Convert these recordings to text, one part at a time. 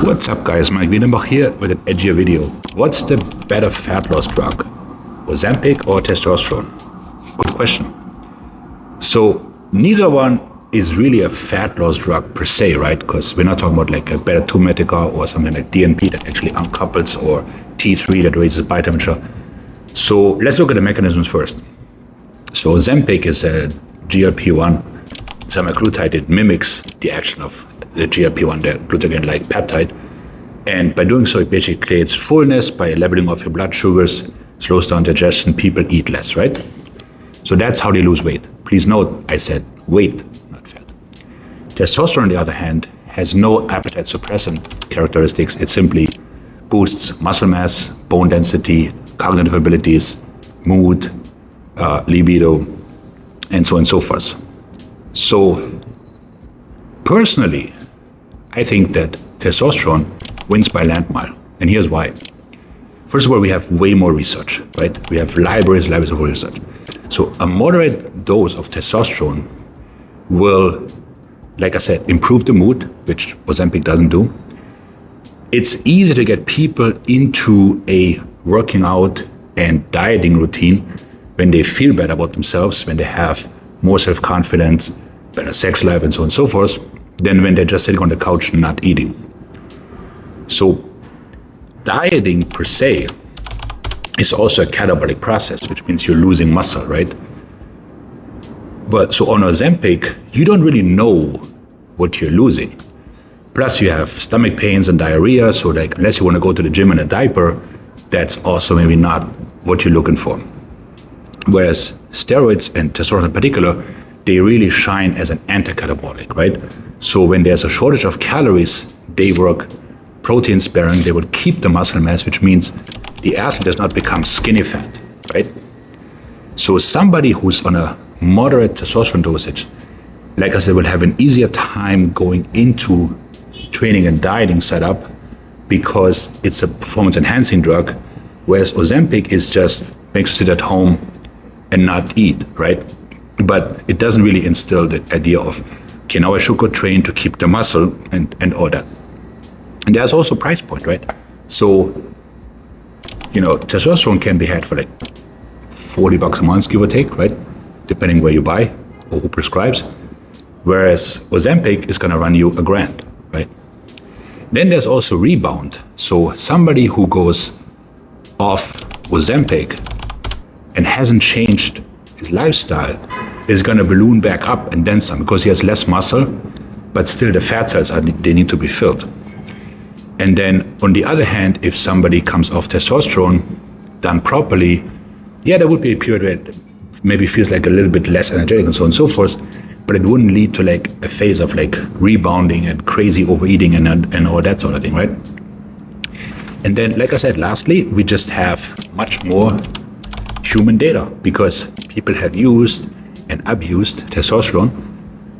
What's up guys, Maik Wiedenbach here with an edgier video. What's the better fat loss drug? Ozempic or testosterone? Good question. So neither one is really a fat loss drug per se, right? Because we're not talking about like a beta-2 medica or something like DNP that actually uncouples or T3 that raises body temperature. So let's look at the mechanisms first. So Ozempic is a GLP-1 semaglutide. It mimics the action of the GLP-1, the glucagon-like peptide. And by doing so, it basically creates fullness by leveling off your blood sugars, slows down digestion, people eat less, right? So that's how they lose weight. Please note, I said weight, not fat. Testosterone, on the other hand, has no appetite suppressant characteristics. It simply boosts muscle mass, bone density, cognitive abilities, mood, libido, and so on and so forth. So personally, I think that testosterone wins by landmile, and here's why. First of all, we have way more research, right? We have libraries of research. So a moderate dose of testosterone will, like I said, improve the mood, which Ozempic doesn't do. It's easy to get people into a working out and dieting routine when they feel better about themselves, when they have more self-confidence, better sex life, and so on and so forth, than when they're just sitting on the couch and not eating. So dieting per se is also a catabolic process, which means you're losing muscle, right? But so on Ozempic, you don't really know what you're losing. Plus you have stomach pains and diarrhea, so like unless you want to go to the gym in a diaper, that's also maybe not what you're looking for. Whereas steroids and testosterone in particular, they really shine as an anti-catabolic, right? So when there's a shortage of calories, they work protein sparing, they will keep the muscle mass, which means the athlete does not become skinny fat, right? So somebody who's on a moderate testosterone dosage, like I said, will have an easier time going into training and dieting setup because it's a performance enhancing drug, whereas Ozempic is just makes you sit at home and not eat, right? But it doesn't really instill the idea of, okay, now I should go train to keep the muscle and all that. And there's also price point, right? So, you know, testosterone can be had for like $40 a month, give or take, right? Depending where you buy or who prescribes. Whereas Ozempic is gonna run you $1,000, right? Then there's also Rebound. So somebody who goes off Ozempic and hasn't changed his lifestyle is gonna balloon back up and then some because he has less muscle, but still the fat cells, they need to be filled. And then on the other hand, if somebody comes off testosterone done properly, yeah, there would be a period where it maybe feels like a little bit less energetic and so on and so forth, but it wouldn't lead to like a phase of like rebounding and crazy overeating and all that sort of thing, right? And then, like I said, lastly, we just have much more human data because people have used and abused testosterone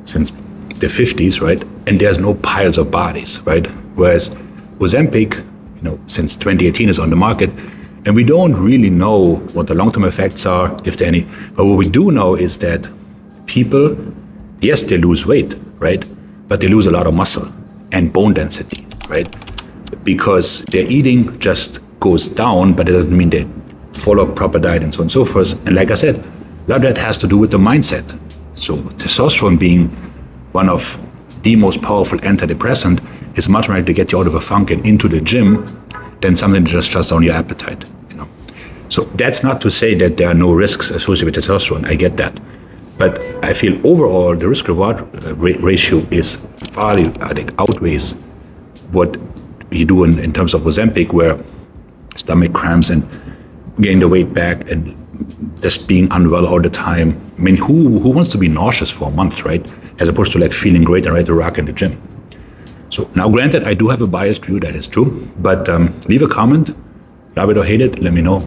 since the 50s, right? And there's no piles of bodies, right? Whereas Ozempic, you know, since 2018 is on the market, and we don't really know what the long-term effects are, if there are any. But what we do know is that people, yes, they lose weight, right? But they lose a lot of muscle and bone density, right? Because their eating just goes down, but it doesn't mean they follow a proper diet and so on and so forth. And like I said, a lot of that has to do with the mindset. So testosterone being one of the most powerful antidepressant is much more likely to get you out of a funk and into the gym than something that just shuts down your appetite, you know. So that's not to say that there are no risks associated with testosterone. I get that. But I feel overall the risk-reward ratio is far, I think, outweighs what you do in terms of Ozempic, where stomach cramps and getting the weight back and just being unwell all the time. I mean, who wants to be nauseous for a month, right? As opposed to like feeling great and ready to rock in the gym. So now granted, I do have a biased view, that is true, but leave a comment, love it or hate it, let me know.